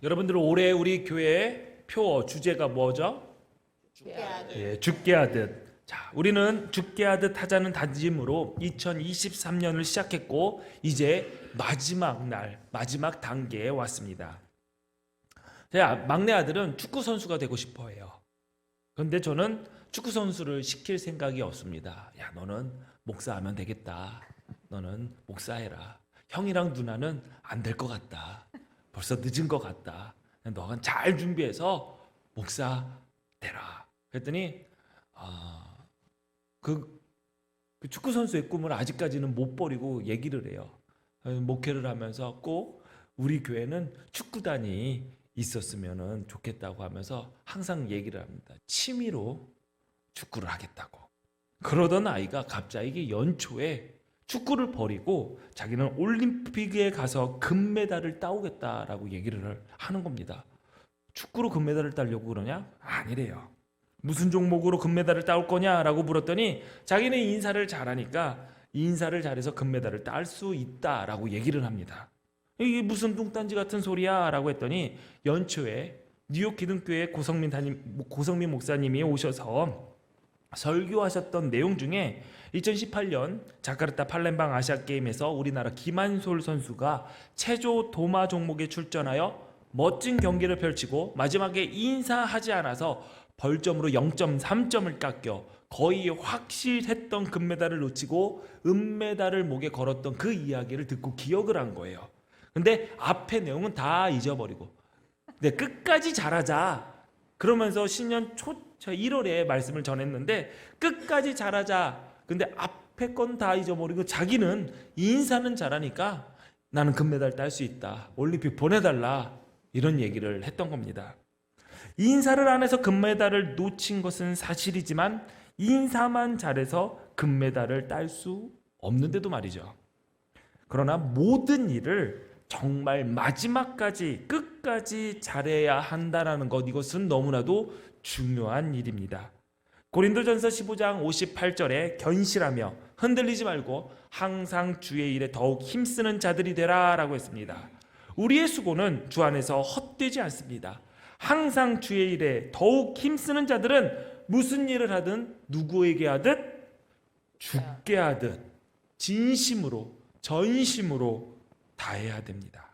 여러분들 올해 우리 교회 표 주제가 뭐죠? 죽게 하듯. 예, 죽게 하듯. 자, 우리는 죽게 하듯 하자는 다짐으로 2023년을 시작했고 이제 마지막 날, 마지막 단계에 왔습니다. 제 막내 아들은 축구 선수가 되고 싶어 해요. 그런데 저는 축구 선수를 시킬 생각이 없습니다. 야, 너는 목사하면 되겠다. 너는 목사해라. 형이랑 누나는 안 될 것 같다. 벌써 늦은 것 같다. 너가 잘 준비해서 목사 되라. 그랬더니 그 축구 선수의 꿈을 아직까지는 못 버리고 얘기를 해요. 목회를 하면서 꼭 우리 교회는 축구단이 있었으면 좋겠다고 하면서 항상 얘기를 합니다. 취미로 축구를 하겠다고. 그러던 아이가 갑자기 연초에 축구를 버리고 자기는 올림픽에 가서 금메달을 따오겠다라고 얘기를 하는 겁니다. 축구로 금메달을 따려고 그러냐? 아니래요. 무슨 종목으로 금메달을 따올 거냐라고 물었더니 자기는 인사를 잘하니까 인사를 잘해서 금메달을 딸 수 있다라고 얘기를 합니다. 이게 무슨 뚱딴지 같은 소리야 라고 했더니 연초에 뉴욕 기둥교회 고성민 목사님이 오셔서 설교하셨던 내용 중에 2018년 자카르타 팔렘방 아시아게임에서 우리나라 김한솔 선수가 체조 도마 종목에 출전하여 멋진 경기를 펼치고 마지막에 인사하지 않아서 벌점으로 0.3점을 깎여 거의 확실했던 금메달을 놓치고 은메달을 목에 걸었던 그 이야기를 듣고 기억을 한 거예요. 근데 앞에 내용은 다 잊어버리고 근데 끝까지 잘하자 그러면서 신년 초 1월에 말씀을 전했는데 끝까지 잘하자. 근데 앞에 건 다 잊어버리고 자기는 인사는 잘하니까 나는 금메달 딸 수 있다. 올림픽 보내달라. 이런 얘기를 했던 겁니다. 인사를 안 해서 금메달을 놓친 것은 사실이지만 인사만 잘해서 금메달을 딸 수 없는데도 말이죠. 그러나 모든 일을 정말 마지막까지 끝까지 잘해야 한다는 것, 이것은 너무나도 중요한 일입니다. 고린도전서 15장 58절에 견실하며 흔들리지 말고 항상 주의 일에 더욱 힘쓰는 자들이 되라 라고 했습니다. 우리의 수고는 주 안에서 헛되지 않습니다. 항상 주의 일에 더욱 힘쓰는 자들은 무슨 일을 하든 누구에게 하듯 죽게 하듯 진심으로 전심으로 다해야 됩니다.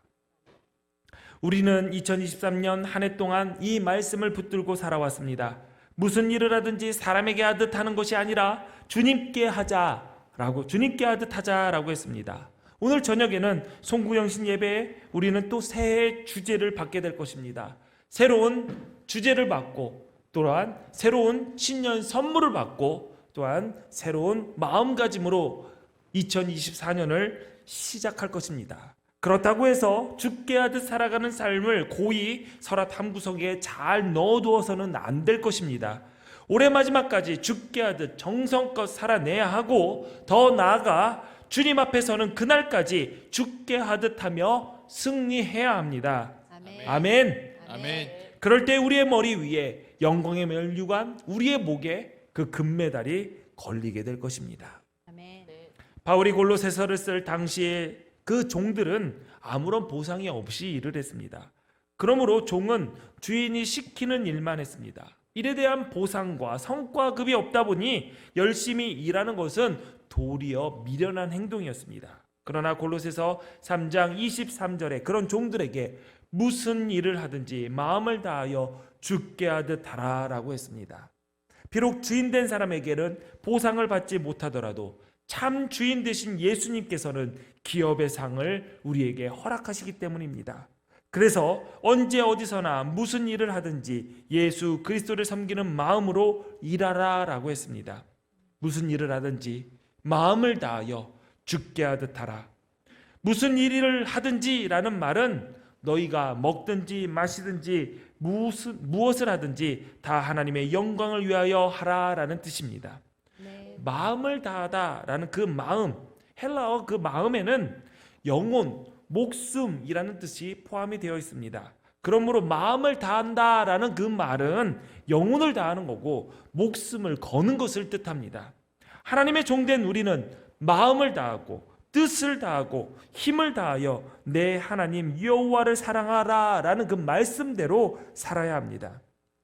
우리는 2023년 한 해 동안 이 말씀을 붙들고 살아왔습니다. 무슨 일을 하든지 사람에게 하듯 하는 것이 아니라 주님께 하자라고, 주님께 하듯 하자라고 했습니다. 오늘 저녁에는 송구영신 예배에 우리는 또 새해 주제를 받게 될 것입니다. 새로운 주제를 받고 또한 새로운 신년 선물을 받고 또한 새로운 마음가짐으로 2024년을 시작할 것입니다. 그렇다고 해서 죽게 하듯 살아가는 삶을 고이 서랍 한 구석에 잘 넣어두어서는 안 될 것입니다. 올해 마지막까지 죽게 하듯 정성껏 살아내야 하고 더 나아가 주님 앞에 서는 그날까지 죽게 하듯 하며 승리해야 합니다. 아멘. 아멘. 아멘. 그럴 때 우리의 머리 위에 영광의 면류관, 우리의 목에 그 금메달이 걸리게 될 것입니다. 아멘. 바울이 골로새서를 쓸 당시에 그 종들은 아무런 보상이 없이 일을 했습니다. 그러므로 종은 주인이 시키는 일만 했습니다. 일에 대한 보상과 성과급이 없다 보니 열심히 일하는 것은 도리어 미련한 행동이었습니다. 그러나 골로새서 3장 23절에 그런 종들에게 무슨 일을 하든지 마음을 다하여 죽게 하듯 하라라고 했습니다. 비록 주인된 사람에게는 보상을 받지 못하더라도 참 주인 되신 예수님께서는 기업의 상을 우리에게 허락하시기 때문입니다. 그래서 언제 어디서나 무슨 일을 하든지 예수 그리스도를 섬기는 마음으로 일하라라고 했습니다. 무슨 일을 하든지 마음을 다하여 죽게 하듯 하라. 무슨 일을 하든지라는 말은 너희가 먹든지 마시든지 무엇을 하든지 다 하나님의 영광을 위하여 하라라는 뜻입니다. 네. 마음을 다하다라는 그 마음, 헬라어 그 마음에는 영혼, 목숨이라는 뜻이 포함이 되어 있습니다. 그러므로 마음을 다한다라는 그 말은 영혼을 다하는 거고 목숨을 거는 것을 뜻합니다. 하나님의 종된 우리는 마음을 다하고 뜻을 다하고 힘을 다하여 내 하나님 여호와를 사랑하라 라는 그 말씀대로 살아야 합니다.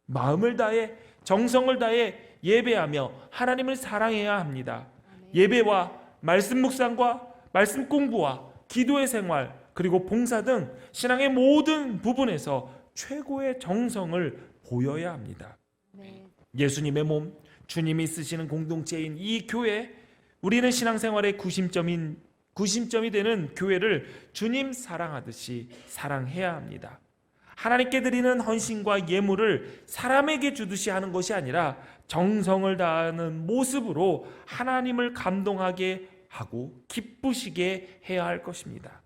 마음을 다해 정성을 다해 예배하며 하나님을 사랑해야 합니다. 예배와 말씀 묵상과 말씀 공부와 기도의 생활 그리고 봉사 등 신앙의 모든 부분에서 최고의 정성을 보여야 합니다. 네. 예수님의 몸, 주님이 쓰시는 공동체인 이 교회, 우리는 신앙생활의 구심점이 되는 교회를 주님 사랑하듯이 사랑해야 합니다. 하나님께 드리는 헌신과 예물을 사람에게 주듯이 하는 것이 아니라 정성을 다하는 모습으로 하나님을 감동하게 하고 기쁘시게 해야 할 것입니다.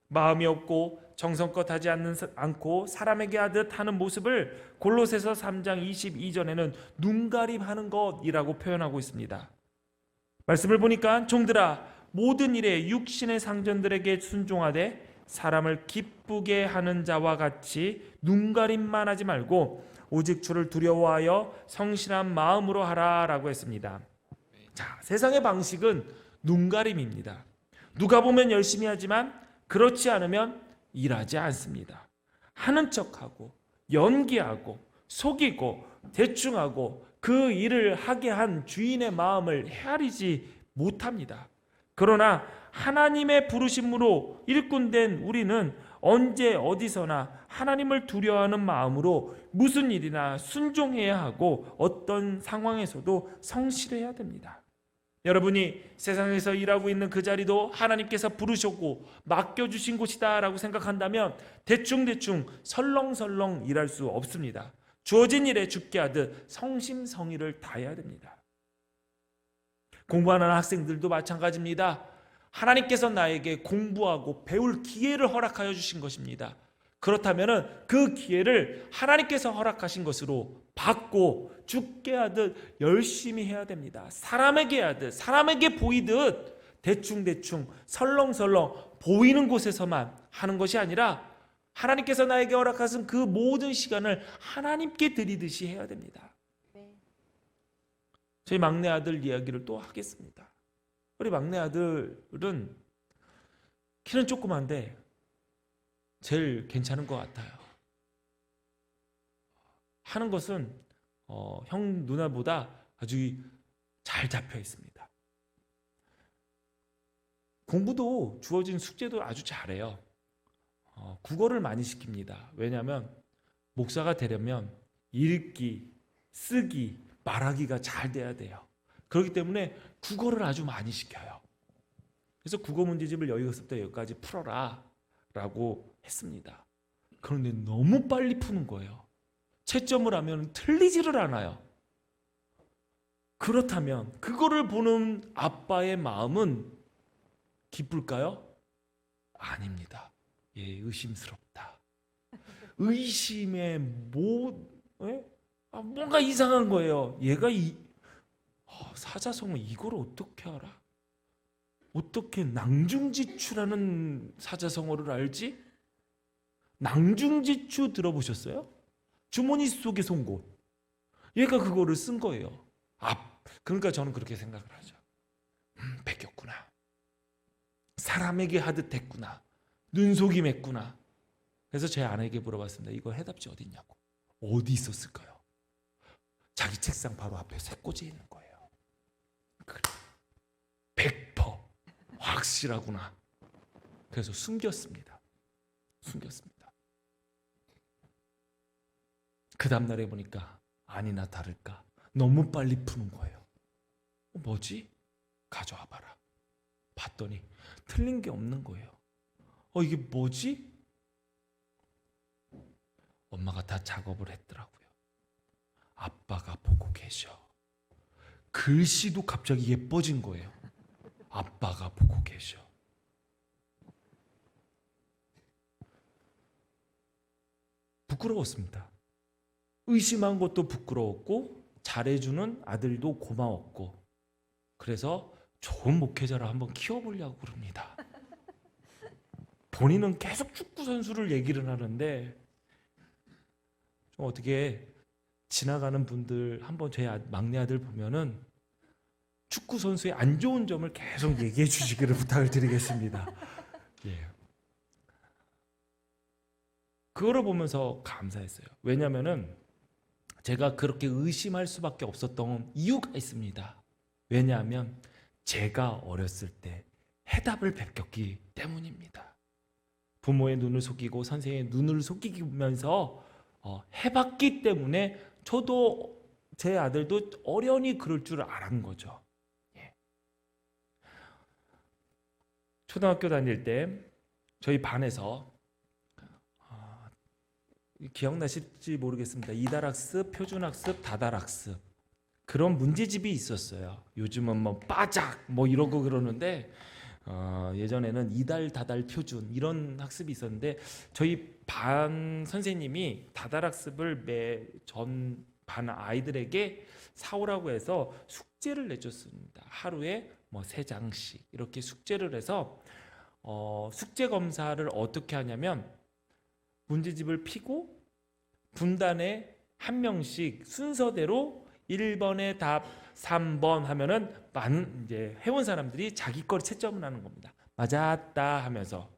마음이 없고 정성껏 하지 않고 사람에게 하듯 하는 모습을 골로새서 3장 22절에는 눈가림하는 것이라고 표현하고 있습니다. 말씀을 보니까 종들아 모든 일에 육신의 상전들에게 순종하되 사람을 기쁘게 하는 자와 같이 눈가림만 하지 말고 오직 주를 두려워하여 성실한 마음으로 하라라고 했습니다. 자, 세상의 방식은 눈가림입니다. 누가 보면 열심히 하지만 그렇지 않으면 일하지 않습니다. 하는 척하고 연기하고 속이고 대충하고 그 일을 하게 한 주인의 마음을 헤아리지 못합니다. 그러나 하나님의 부르심으로 일꾼된 우리는 언제 어디서나 하나님을 두려워하는 마음으로 무슨 일이나 순종해야 하고 어떤 상황에서도 성실해야 됩니다. 여러분이 세상에서 일하고 있는 그 자리도 하나님께서 부르셨고 맡겨주신 곳이다 라고 생각한다면 대충대충 설렁설렁 일할 수 없습니다. 주어진 일에 죽게 하듯 성심성의를 다해야 됩니다. 공부하는 학생들도 마찬가지입니다. 하나님께서 나에게 공부하고 배울 기회를 허락하여 주신 것입니다. 그렇다면 그 기회를 하나님께서 허락하신 것으로 받고 죽게 하듯 열심히 해야 됩니다. 사람에게 하듯 사람에게 보이듯 대충대충 설렁설렁 보이는 곳에서만 하는 것이 아니라 하나님께서 나에게 허락하신 그 모든 시간을 하나님께 드리듯이 해야 됩니다. 네. 저희 막내 아들 이야기를 또 하겠습니다. 우리 막내 아들은 키는 조그만데 제일 괜찮은 것 같아요. 하는 것은 형 누나보다 아주 잘 잡혀 있습니다. 공부도 주어진 숙제도 아주 잘해요. 국어를 많이 시킵니다. 왜냐하면 목사가 되려면 읽기, 쓰기, 말하기가 잘 돼야 돼요. 그렇기 때문에 국어를 아주 많이 시켜요. 그래서 국어 문제집을 여기서부터 여기까지 풀어라 라고 했습니다. 그런데 너무 빨리 푸는 거예요. 채점을 하면 틀리지를 않아요. 그렇다면 그거를 보는 아빠의 마음은 기쁠까요? 아닙니다. 예, 의심스럽다. 의심에 뭔가 이상한 거예요. 얘가 사자성어 이걸 어떻게 알아? 어떻게 낭중지추라는 사자성어를 알지? 낭중지추 들어보셨어요? 주머니 속의 송곳. 얘가 그거를 쓴 거예요. 그러니까 저는 그렇게 생각을 하죠. 베꼈구나. 사람에게 하듯 했구나. 눈속임 했구나. 그래서 제 아내에게 물어봤습니다. 이거 해답지 어디 있냐고. 어디 있었을까요? 자기 책상 바로 앞에 새꽂이 있는 거예요. 그래. 100% 확실하구나. 그래서 숨겼습니다. 그 다음날에 보니까 아니나 다를까 너무 빨리 푸는 거예요. 뭐지? 가져와 봐라. 봤더니 틀린 게 없는 거예요. 이게 뭐지? 엄마가 다 작업을 했더라고요. 아빠가 보고 계셔. 글씨도 갑자기 예뻐진 거예요. 아빠가 보고 계셔. 부끄러웠습니다. 의심한 것도 부끄러웠고 잘해주는 아들도 고마웠고 그래서 좋은 목회자를 한번 키워보려고 그럽니다. 본인은 계속 축구 선수를 얘기를 하는데 좀 어떻게 지나가는 분들 한번 제 막내 아들 보면은 축구 선수의 안 좋은 점을 계속 얘기해 주시기를 부탁을 드리겠습니다. 예. 그거를 보면서 감사했어요. 왜냐하면은 제가 그렇게 의심할 수밖에 없었던 이유가 있습니다. 왜냐하면 제가 어렸을 때 해답을 베꼈기 때문입니다. 부모의 눈을 속이고 선생의 눈을 속이면서 해봤기 때문에 저도 제 아들도 어련히 그럴 줄 알은 거죠. 예. 초등학교 다닐 때 저희 반에서 기억나실지 모르겠습니다. 이달학습, 표준학습, 다달학습 그런 문제집이 있었어요. 요즘은 뭐 빠작 뭐 이러고 그러는데 예전에는 이달, 다달, 표준 이런 학습이 있었는데 저희 반 선생님이 다달학습을 매 전 반 아이들에게 사오라고 해서 숙제를 내줬습니다. 하루에 뭐 3장씩 이렇게 숙제를 해서 숙제 검사를 어떻게 하냐면 문제집을 피고 분단에 한 명씩 순서대로 1번의 답 3번 하면은 이제 해온 사람들이 자기 거를 채점을 하는 겁니다. 맞았다 하면서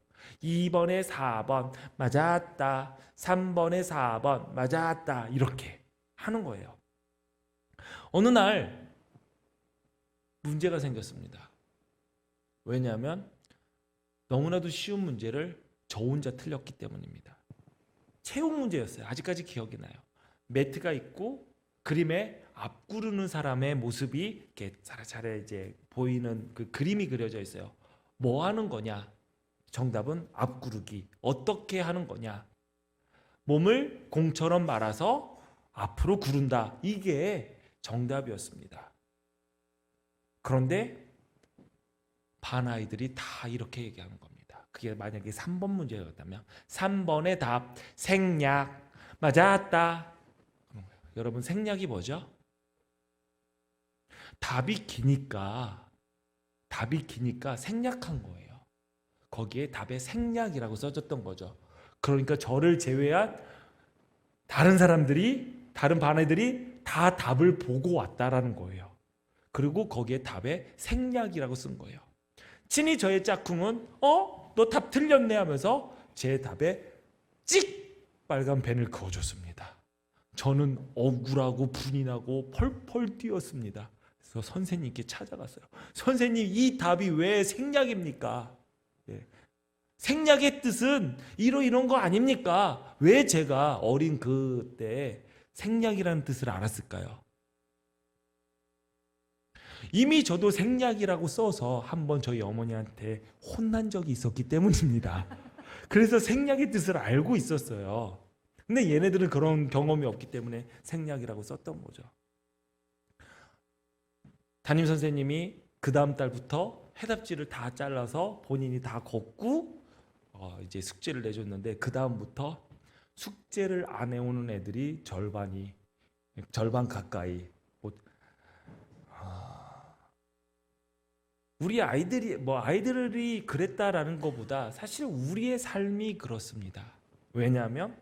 2번에 4번 맞았다, 3번에 4번 맞았다 이렇게 하는 거예요. 어느 날 문제가 생겼습니다. 왜냐하면 너무나도 쉬운 문제를 저 혼자 틀렸기 때문입니다. 체육 문제였어요. 아직까지 기억이 나요. 매트가 있고 그림에 앞구르는 사람의 모습이 이렇게 차례차례 이제 보이는 그 그림이 그려져 있어요. 뭐 하는 거냐? 정답은 앞구르기. 어떻게 하는 거냐? 몸을 공처럼 말아서 앞으로 구른다. 이게 정답이었습니다. 그런데 반 아이들이 다 이렇게 얘기하는 겁니다. 그게 만약에 3번 문제였다면 3번의 답 생략 맞았다. 여러분 생략이 뭐죠? 답이 기니까 생략한 거예요. 거기에 답에 생략이라고 써졌던 거죠. 그러니까 저를 제외한 다른 사람들이 다른 반 애들이 다 답을 보고 왔다라는 거예요. 그리고 거기에 답에 생략이라고 쓴 거예요. 친히 저의 짝꿍은 너 답 틀렸네 하면서 제 답에 찍 빨간 펜을 그어줬습니다. 저는 억울하고 분이 나고 펄펄 뛰었습니다. 그래서 선생님께 찾아갔어요. 선생님 이 답이 왜 생략입니까? 예. 생략의 뜻은 이런 거 아닙니까? 왜 제가 어린 그때 생략이라는 뜻을 알았을까요? 이미 저도 생략이라고 써서 한번 저희 어머니한테 혼난 적이 있었기 때문입니다. 그래서 생략의 뜻을 알고 있었어요. 근데 얘네들은 그런 경험이 없기 때문에 생략이라고 썼던 거죠. 담임 선생님이 그 다음 달부터 해답지를 다 잘라서 본인이 다 걷고 이제 숙제를 내줬는데 그 다음부터 숙제를 안 해오는 애들이 절반 가까이. 우리 아이들이 그랬다라는 것보다 사실 우리의 삶이 그렇습니다. 왜냐하면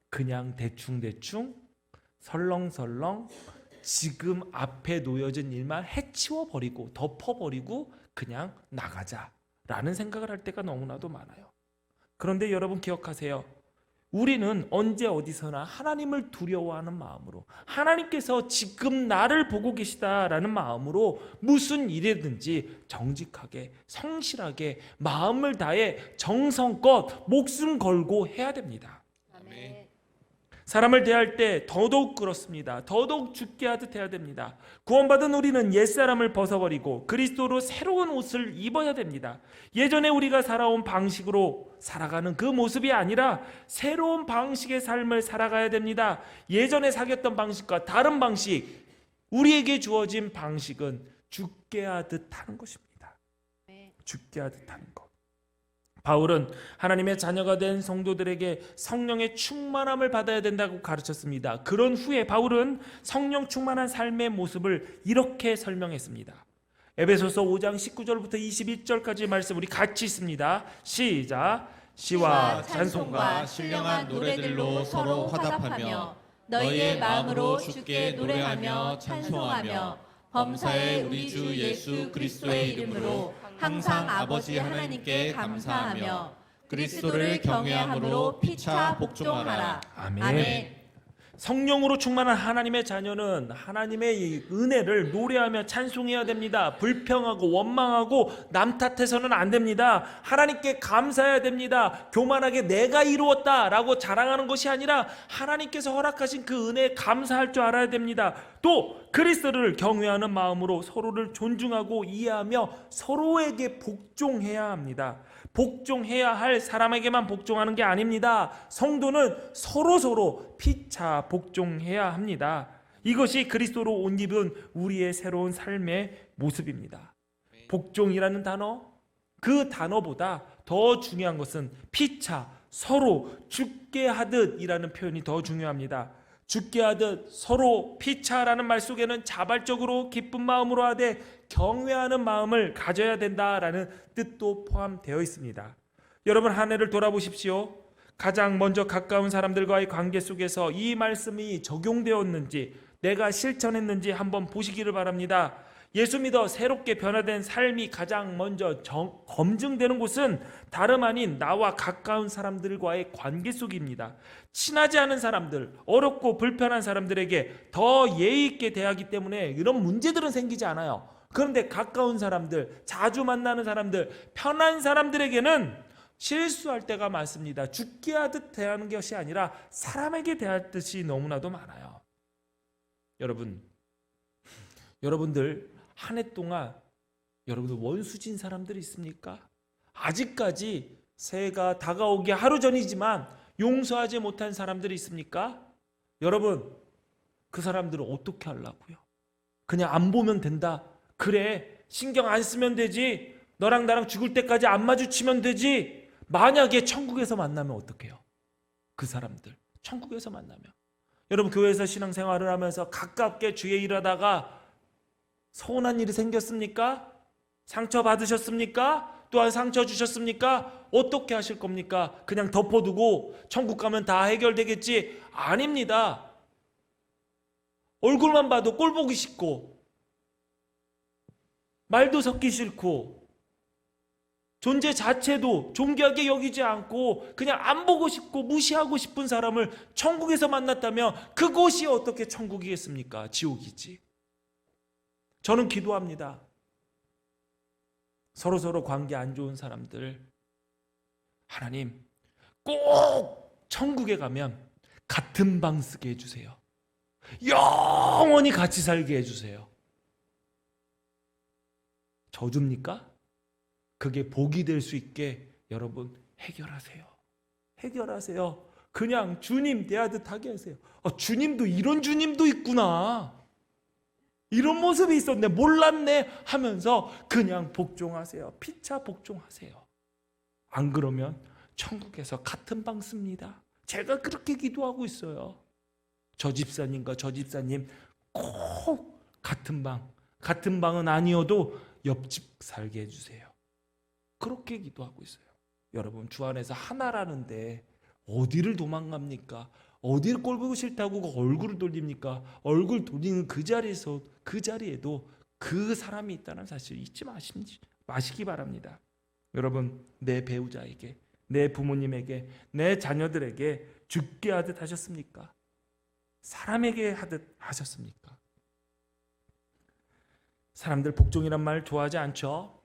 그냥 대충 설렁설렁 지금 앞에 놓여진 일만 해치워버리고 덮어버리고 그냥 나가자라는 생각을 할 때가 너무나도 많아요. 그런데 여러분 기억하세요. 우리는 언제 어디서나 하나님을 두려워하는 마음으로 하나님께서 지금 나를 보고 계시다라는 마음으로 무슨 일이든지 정직하게 성실하게 마음을 다해 정성껏 목숨 걸고 해야 됩니다. 아멘. 사람을 대할 때 더더욱 그렇습니다. 더더욱 죽게 하듯 해야 됩니다. 구원받은 우리는 옛사람을 벗어버리고 그리스도로 새로운 옷을 입어야 됩니다. 예전에 우리가 살아온 방식으로 살아가는 그 모습이 아니라 새로운 방식의 삶을 살아가야 됩니다. 예전에 사귀었던 방식과 다른 방식, 우리에게 주어진 방식은 죽게 하듯 하는 것입니다. 죽게 하듯 하는 것. 바울은 하나님의 자녀가 된 성도들에게 성령의 충만함을 받아야 된다고 가르쳤습니다. 그런 후에 바울은 성령 충만한 삶의 모습을 이렇게 설명했습니다. 에베소서 5장 19절부터 21절까지 말씀 우리 같이 있습니다. 시작. 시와 찬송과 신령한 노래들로 서로 화답하며 너희의 마음으로 주께 노래하며 찬송하며 범사의 우리 주 예수 그리스도의 이름으로 항상 아버지 하나님께 감사하며 그리스도를 경외함으로 피차 복종하라. 아멘. 성령으로 충만한 하나님의 자녀는 하나님의 이 은혜를 노래하며 찬송해야 됩니다. 불평하고 원망하고 남 탓해서는 안 됩니다. 하나님께 감사해야 됩니다. 교만하게 내가 이루었다라고 자랑하는 것이 아니라 하나님께서 허락하신 그 은혜에 감사할 줄 알아야 됩니다. 또 그리스도를 경외하는 마음으로 서로를 존중하고 이해하며 서로에게 복종해야 합니다. 복종해야 할 사람에게만 복종하는 게 아닙니다. 성도는 서로 피차 복종해야 합니다. 이것이 그리스도로 옷 입은 우리의 새로운 삶의 모습입니다. 복종이라는 단어, 그 단어보다 더 중요한 것은 피차, 서로 죽게 하듯이라는 표현이 더 중요합니다. 죽게 하듯 서로 피차라는 말 속에는 자발적으로 기쁜 마음으로 하되 경외하는 마음을 가져야 된다라는 뜻도 포함되어 있습니다. 여러분, 한 해를 돌아보십시오. 가장 먼저 가까운 사람들과의 관계 속에서 이 말씀이 적용되었는지, 내가 실천했는지 한번 보시기를 바랍니다. 예수 믿어 새롭게 변화된 삶이 가장 먼저 검증되는 곳은 다름 아닌 나와 가까운 사람들과의 관계 속입니다. 친하지 않은 사람들, 어렵고 불편한 사람들에게 더 예의 있게 대하기 때문에 이런 문제들은 생기지 않아요. 그런데 가까운 사람들, 자주 만나는 사람들, 편한 사람들에게는 실수할 때가 많습니다. 죽게 하듯 대하는 것이 아니라 사람에게 대하듯이 너무나도 많아요. 여러분들 한 해 동안 여러분들 원수진 사람들이 있습니까? 아직까지 새해가 다가오기 하루 전이지만 용서하지 못한 사람들이 있습니까? 여러분, 그 사람들은 어떻게 하려고요? 그냥 안 보면 된다. 그래, 신경 안 쓰면 되지. 너랑 나랑 죽을 때까지 안 마주치면 되지. 만약에 천국에서 만나면 어떡해요? 그 사람들 천국에서 만나면, 여러분, 교회에서 신앙생활을 하면서 가깝게 주의 일 하다가 서운한 일이 생겼습니까? 상처 받으셨습니까? 또한 상처 주셨습니까? 어떻게 하실 겁니까? 그냥 덮어두고 천국 가면 다 해결되겠지? 아닙니다. 얼굴만 봐도 꼴 보기 싫고 말도 섞기 싫고 존재 자체도 존귀하게 여기지 않고 그냥 안 보고 싶고 무시하고 싶은 사람을 천국에서 만났다면 그곳이 어떻게 천국이겠습니까? 지옥이지. 저는 기도합니다. 서로 관계 안 좋은 사람들, 하나님 꼭 천국에 가면 같은 방 쓰게 해주세요. 영원히 같이 살게 해주세요. 저주입니까? 그게 복이 될 수 있게 여러분 해결하세요. 그냥 주님 대하듯 하게 하세요. 주님도 이런 주님도 있구나, 이런 모습이 있었네, 몰랐네 하면서 그냥 복종하세요. 피차 복종하세요. 안 그러면 천국에서 같은 방 씁니다. 제가 그렇게 기도하고 있어요. 저 집사님과 저 집사님 꼭 같은 방은 아니어도 옆집 살게 해주세요. 그렇게 기도하고 있어요. 여러분, 주 안에서 하나라는데 어디를 도망갑니까? 어디를 꼴 보기 싫다고 얼굴을 돌립니까? 얼굴 돌리는 그 자리에도 그 사람이 있다는 사실 잊지 마시기 바랍니다. 여러분, 내 배우자에게, 내 부모님에게, 내 자녀들에게 죽게 하듯 하셨습니까? 사람에게 하듯 하셨습니까? 사람들 복종이란 말 좋아하지 않죠?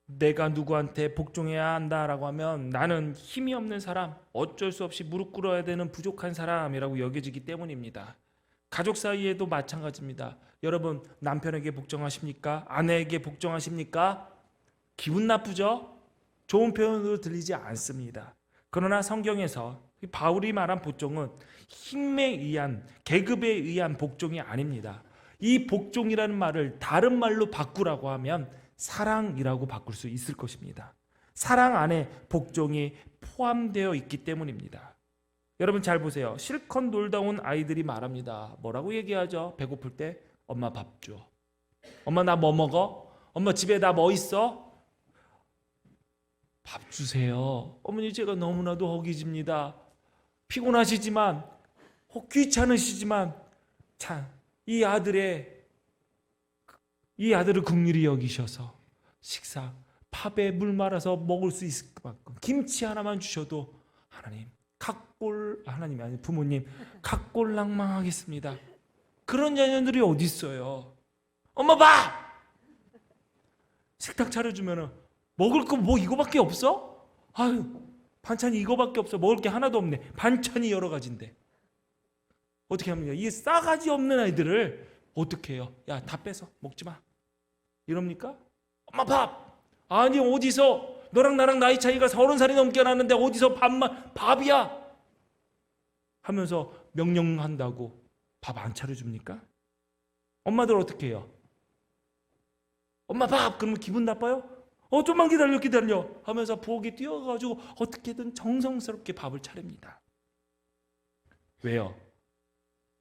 내가 누구한테 복종해야 한다라고 하면 나는 힘이 없는 사람, 어쩔 수 없이 무릎 꿇어야 되는 부족한 사람이라고 여겨지기 때문입니다. 가족 사이에도 마찬가지입니다. 여러분, 남편에게 복종하십니까? 아내에게 복종하십니까? 기분 나쁘죠? 좋은 표현으로 들리지 않습니다. 그러나 성경에서 바울이 말한 복종은 힘에 의한, 계급에 의한 복종이 아닙니다. 이 복종이라는 말을 다른 말로 바꾸라고 하면 사랑이라고 바꿀 수 있을 것입니다. 사랑 안에 복종이 포함되어 있기 때문입니다. 여러분, 잘 보세요. 실컷 놀다 온 아이들이 말합니다. 뭐라고 얘기하죠? 배고플 때 엄마 밥 줘. 엄마 나 뭐 먹어? 엄마 집에 나 뭐 있어? 밥 주세요. 어머니, 제가 너무나도 허기집니다. 피곤하시지만 귀찮으시지만 참 이 아들의 이 아들을 긍휼히 여기셔서 식사, 밥에 물 말아서 먹을 수 있을 만큼 김치 하나만 주셔도 하나님 하나님이 아니 부모님 각골낭망하겠습니다. 그런 자녀들이 어디 있어요? 엄마 봐! 식탁 차려주면은 먹을 거 뭐 이거밖에 없어? 아유, 반찬이 이거밖에 없어. 먹을 게 하나도 없네. 반찬이 여러 가지인데 어떻게 합니까? 이 싸가지 없는 아이들을 어떻게 해요? 야, 다 뺏어 먹지 마 이럽니까? 엄마 밥! 아니 어디서 너랑 나랑 나이 차이가 30살이 넘게 나는데 어디서 밥이야? 하면서 명령한다고 밥 안 차려줍니까? 엄마들 어떻게 해요? 엄마 밥! 그러면 기분 나빠요? 좀만 기다려 하면서 부엌에 뛰어가지고 어떻게든 정성스럽게 밥을 차립니다. 왜요?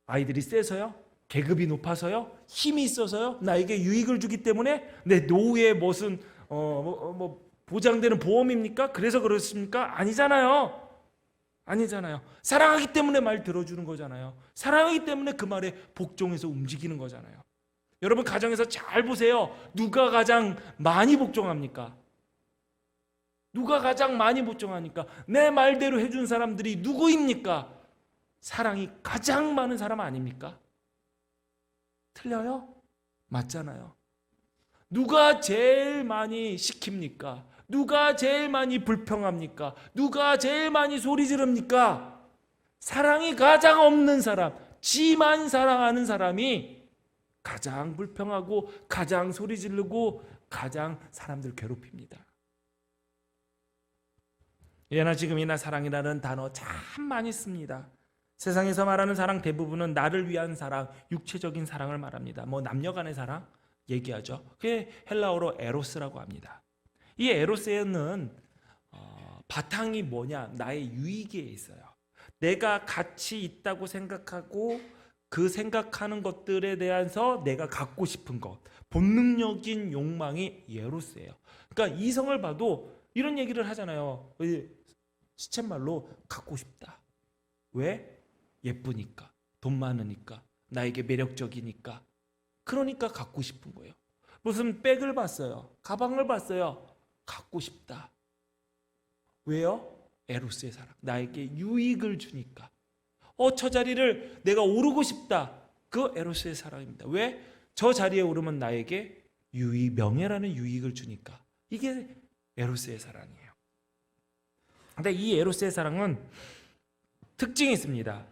아이들이 세서요? 계급이 높아서요? 힘이 있어서요? 나에게 유익을 주기 때문에? 내 노후에 무슨 보장되는 보험입니까? 그래서 그렇습니까? 아니잖아요. 사랑하기 때문에 말 들어주는 거잖아요. 사랑하기 때문에 그 말에 복종해서 움직이는 거잖아요. 여러분 가정에서 잘 보세요. 누가 가장 많이 복종합니까? 누가 가장 많이 복종하니까 내 말대로 해준 사람들이 누구입니까? 사랑이 가장 많은 사람 아닙니까? 틀려요? 맞잖아요. 누가 제일 많이 시킵니까? 누가 제일 많이 불평합니까? 누가 제일 많이 소리 지릅니까? 사랑이 가장 없는 사람, 지만 사랑하는 사람이 가장 불평하고 가장 소리 지르고 가장 사람들 괴롭힙니다. 예나 지금이나 사랑이라는 단어 참 많이 씁니다. 세상에서 말하는 사랑 대부분은 나를 위한 사랑, 육체적인 사랑을 말합니다. 남녀 간의 사랑 얘기하죠. 그게 헬라어로 에로스라고 합니다. 이 에로스에는 바탕이 뭐냐? 나의 유익에 있어요. 내가 가치 있다고 생각하고 그 생각하는 것들에 대해서 내가 갖고 싶은 것, 본능적인 욕망이 에로스예요. 그러니까 이성을 봐도 이런 얘기를 하잖아요. 시쳇말로 갖고 싶다. 왜? 예쁘니까, 돈 많으니까, 나에게 매력적이니까. 그러니까 갖고 싶은 거예요. 무슨 백을 봤어요. 가방을 봤어요. 갖고 싶다. 왜요? 에로스의 사랑. 나에게 유익을 주니까. 저 자리를 내가 오르고 싶다. 그 에로스의 사랑입니다. 왜? 저 자리에 오르면 나에게 명예라는 유익을 주니까. 이게 에로스의 사랑이에요. 근데 이 에로스의 사랑은 특징이 있습니다.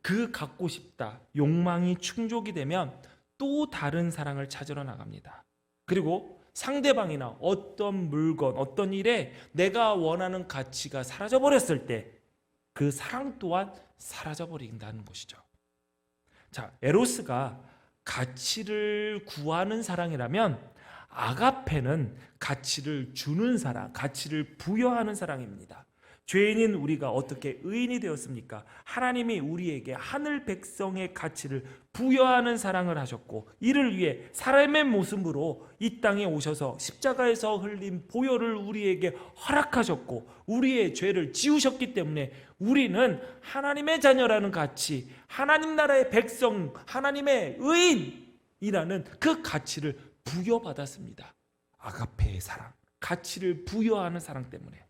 그 갖고 싶다, 욕망이 충족이 되면 또 다른 사랑을 찾으러 나갑니다. 그리고 상대방이나 어떤 물건, 어떤 일에 내가 원하는 가치가 사라져버렸을 때 그 사랑 또한 사라져버린다는 것이죠. 자, 에로스가 가치를 구하는 사랑이라면 아가페는 가치를 주는 사랑, 가치를 부여하는 사랑입니다. 죄인인 우리가 어떻게 의인이 되었습니까? 하나님이 우리에게 하늘 백성의 가치를 부여하는 사랑을 하셨고 이를 위해 사람의 모습으로 이 땅에 오셔서 십자가에서 흘린 보혈을 우리에게 허락하셨고 우리의 죄를 지우셨기 때문에 우리는 하나님의 자녀라는 가치, 하나님 나라의 백성, 하나님의 의인이라는 그 가치를 부여받았습니다. 아가페의 사랑, 가치를 부여하는 사랑 때문에.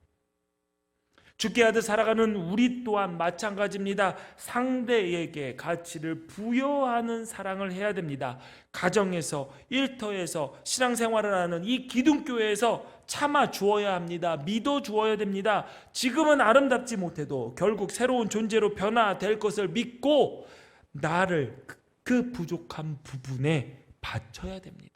주께 하듯 살아가는 우리 또한 마찬가지입니다. 상대에게 가치를 부여하는 사랑을 해야 됩니다. 가정에서, 일터에서, 신앙생활을 하는 이 기둥교회에서 참아 주어야 합니다. 믿어 주어야 됩니다. 지금은 아름답지 못해도 결국 새로운 존재로 변화될 것을 믿고 나를 그 부족한 부분에 바쳐야 됩니다.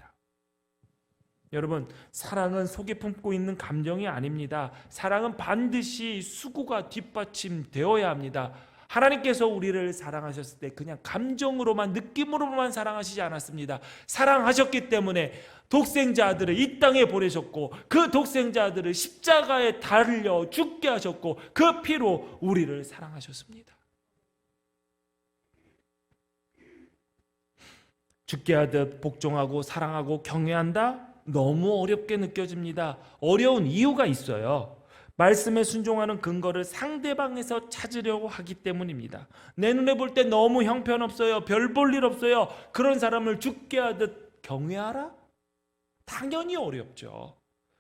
여러분, 사랑은 속에 품고 있는 감정이 아닙니다. 사랑은 반드시 수고가 뒷받침되어야 합니다. 하나님께서 우리를 사랑하셨을 때 그냥 감정으로만, 느낌으로만 사랑하시지 않았습니다. 사랑하셨기 때문에 독생자 아들을 이 땅에 보내셨고 그 독생자 아들을 십자가에 달려 죽게 하셨고 그 피로 우리를 사랑하셨습니다. 죽게 하듯 복종하고 사랑하고 경외한다? 너무 어렵게 느껴집니다. 어려운 이유가 있어요. 말씀에 순종하는 근거를 상대방에서 찾으려고 하기 때문입니다. 내 눈에 볼 때 너무 형편없어요. 별 볼 일 없어요. 그런 사람을 죽게 하듯 경외하라? 당연히 어렵죠.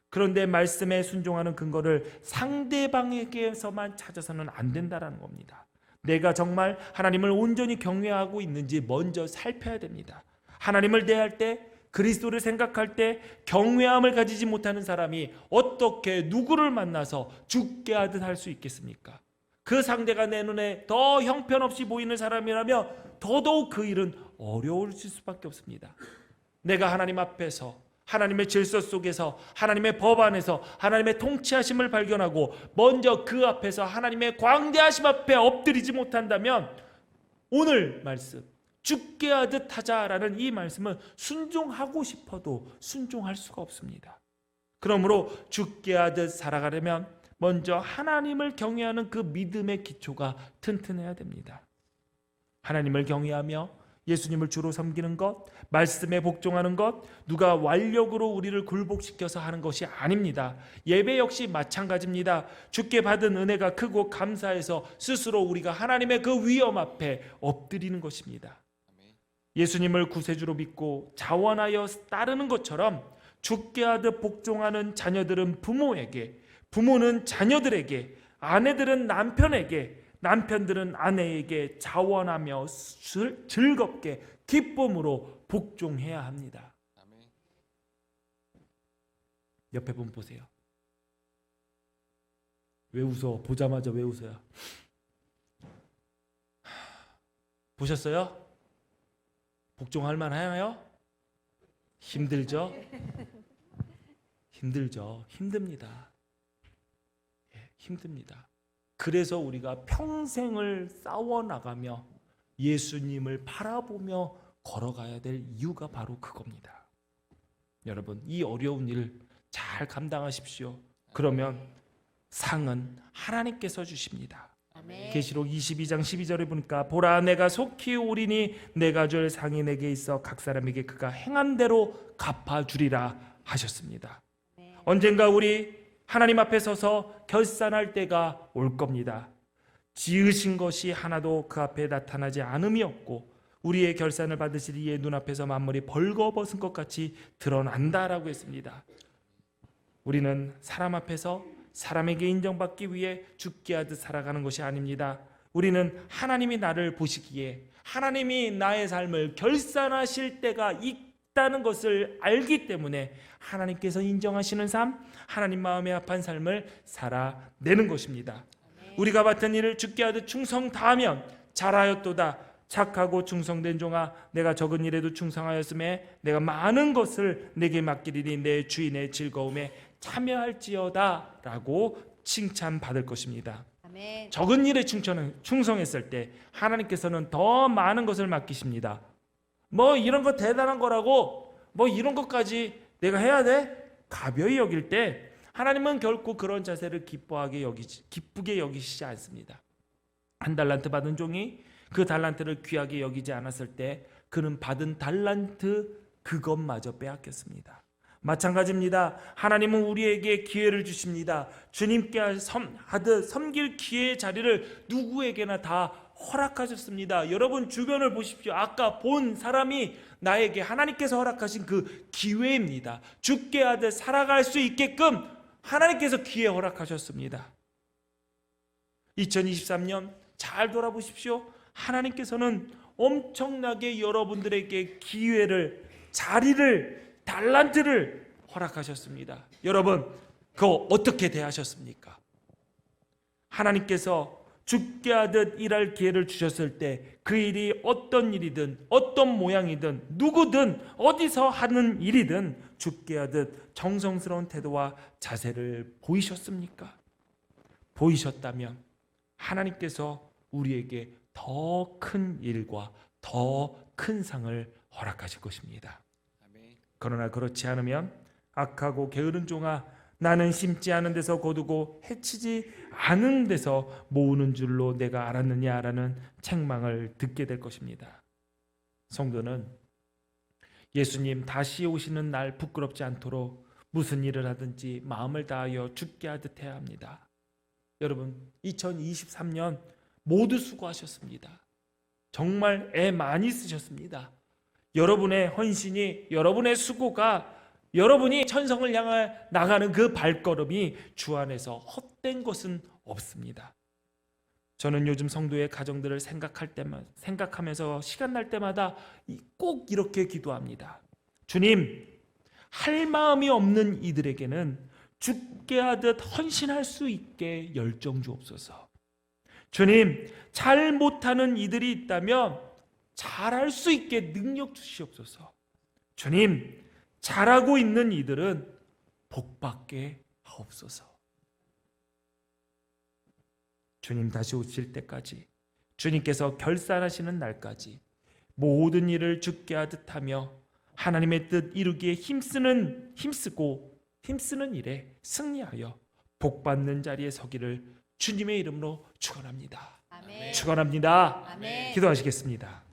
그런데 말씀에 순종하는 근거를 상대방에게서만 찾아서는 안 된다는 겁니다. 내가 정말 하나님을 온전히 경외하고 있는지 먼저 살펴야 됩니다. 하나님을 대할 때, 그리스도를 생각할 때 경외함을 가지지 못하는 사람이 어떻게 누구를 만나서 죽게 하듯 할 수 있겠습니까? 그 상대가 내 눈에 더 형편없이 보이는 사람이라면 더더욱 그 일은 어려울 수밖에 없습니다. 내가 하나님 앞에서, 하나님의 질서 속에서, 하나님의 법 안에서 하나님의 통치하심을 발견하고 먼저 그 앞에서 하나님의 광대하심 앞에 엎드리지 못한다면 오늘 말씀, 죽게 하듯 하자라는 이 말씀은 순종하고 싶어도 순종할 수가 없습니다. 그러므로 죽게 하듯 살아가려면 먼저 하나님을 경외하는 그 믿음의 기초가 튼튼해야 됩니다. 하나님을 경외하며 예수님을 주로 섬기는 것, 말씀에 복종하는 것, 누가 완력으로 우리를 굴복시켜서 하는 것이 아닙니다. 예배 역시 마찬가지입니다. 주께 받은 은혜가 크고 감사해서 스스로 우리가 하나님의 그 위엄 앞에 엎드리는 것입니다. 예수님을 구세주로 믿고 자원하여 따르는 것처럼 죽게 하듯 복종하는 자녀들은 부모에게, 부모는 자녀들에게, 아내들은 남편에게, 남편들은 아내에게 자원하며 즐겁게 기쁨으로 복종해야 합니다. 옆에 분 보세요. 왜 웃어? 보자마자 왜 웃어요? 보셨어요? 복종할 만하나요? 힘들죠? 힘들죠. 힘듭니다. 힘듭니다. 그래서 우리가 평생을 싸워나가며 예수님을 바라보며 걸어가야 될 이유가 바로 그겁니다. 여러분, 이 어려운 일 잘 감당하십시오. 그러면 상은 하나님께서 주십니다. 계시록 22장 12절에 보니까 보라 내가 속히 오리니 내가 줄 상이 내게 있어 각 사람에게 그가 행한 대로 갚아주리라 하셨습니다. 언젠가 우리 하나님 앞에 서서 결산할 때가 올 겁니다. 지으신 것이 하나도 그 앞에 나타나지 않음이 없고 우리의 결산을 받으실 이의 눈앞에서 만물이 벌거벗은 것 같이 드러난다라고 했습니다. 우리는 사람 앞에서 사람에게 인정받기 위해 죽게 하듯 살아가는 것이 아닙니다. 우리는 하나님이 나를 보시기에 하나님이 나의 삶을 결산하실 때가 있다는 것을 알기 때문에 하나님께서 인정하시는 삶, 하나님 마음에 합한 삶을 살아내는 것입니다. 우리가 맡은 일을 죽게 하듯 충성 다하면 잘하였도다. 착하고 충성된 종아, 내가 적은 일에도 충성하였음에 내가 많은 것을 내게 맡기리니 내 주인의 즐거움에 참여할지어다 라고 칭찬받을 것입니다. 아멘. 적은 일에 충성했을 때 하나님께서는 더 많은 것을 맡기십니다. 뭐 이런 거 대단한 거라고 뭐 이런 것까지 내가 해야 돼? 가벼이 여길 때 하나님은 결코 그런 자세를 기쁘게 여기시지 않습니다. 한 달란트 받은 종이 그 달란트를 귀하게 여기지 않았을 때 그는 받은 달란트 그것마저 빼앗겼습니다. 마찬가지입니다. 하나님은 우리에게 기회를 주십니다. 주님께 하듯 섬길 기회의 자리를 누구에게나 다 허락하셨습니다. 여러분 주변을 보십시오. 아까 본 사람이 나에게 하나님께서 허락하신 그 기회입니다. 죽게 하듯 살아갈 수 있게끔 하나님께서 기회 허락하셨습니다. 2023년 잘 돌아보십시오. 하나님께서는 엄청나게 여러분들에게 기회를, 자리를, 달란트를 허락하셨습니다. 여러분, 그거 어떻게 대하셨습니까? 하나님께서 죽게 하듯 일할 기회를 주셨을 때 그 일이 어떤 일이든 어떤 모양이든 누구든 어디서 하는 일이든 죽게 하듯 정성스러운 태도와 자세를 보이셨습니까? 보이셨다면 하나님께서 우리에게 더 큰 일과 더 큰 상을 허락하실 것입니다. 그러나 그렇지 않으면 악하고 게으른 종아, 나는 심지 않은 데서 거두고 해치지 않은 데서 모으는 줄로 내가 알았느냐라는 책망을 듣게 될 것입니다. 성도는 예수님 다시 오시는 날 부끄럽지 않도록 무슨 일을 하든지 마음을 다하여 죽게 하듯 해야 합니다. 여러분, 2023년 모두 수고하셨습니다. 정말 애 많이 쓰셨습니다. 여러분의 헌신이, 여러분의 수고가 여러분이 천성을 향해 나가는 그 발걸음이 주 안에서 헛된 것은 없습니다. 저는 요즘 성도의 가정들을 생각하면서 시간 날 때마다 꼭 이렇게 기도합니다. 주님, 할 마음이 없는 이들에게는 죽게 하듯 헌신할 수 있게 열정 주옵소서. 주님, 잘 못하는 이들이 있다면 잘할 수 있게 능력 주시옵소서. 주님, 잘하고 있는 이들은 복받게 하옵소서. 주님 다시 오실 때까지, 주님께서 결산하시는 날까지 모든 일을 죽게 하듯 하며 하나님의 뜻 이루기에 힘쓰고 힘쓰는 일에 승리하여 복받는 자리에 서기를 주님의 이름으로 축원합니다. 아멘. 축원합니다. 아멘. 기도하시겠습니다.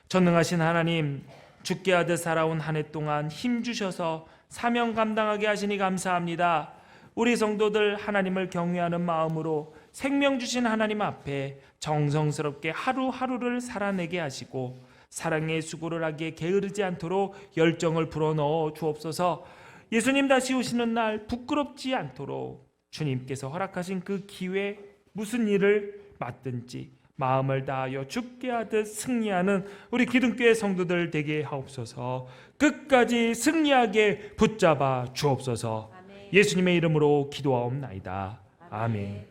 전능하신 하나님, 죽게 하듯 살아온 한 해 동안 힘 주셔서 사명 감당하게 하시니 감사합니다. 우리 성도들 하나님을 경외하는 마음으로 생명 주신 하나님 앞에 정성스럽게 하루하루를 살아내게 하시고 사랑의 수고를 하기에 게으르지 않도록 열정을 불어넣어 주옵소서. 예수님 다시 오시는 날 부끄럽지 않도록 주님께서 허락하신 그 기회, 무슨 일을 맡든지 마음을 다하여 죽게 하듯 승리하는 우리 기둥교회 성도들 되게 하옵소서. 끝까지 승리하게 붙잡아 주옵소서. 예수님의 이름으로 기도하옵나이다. 아멘.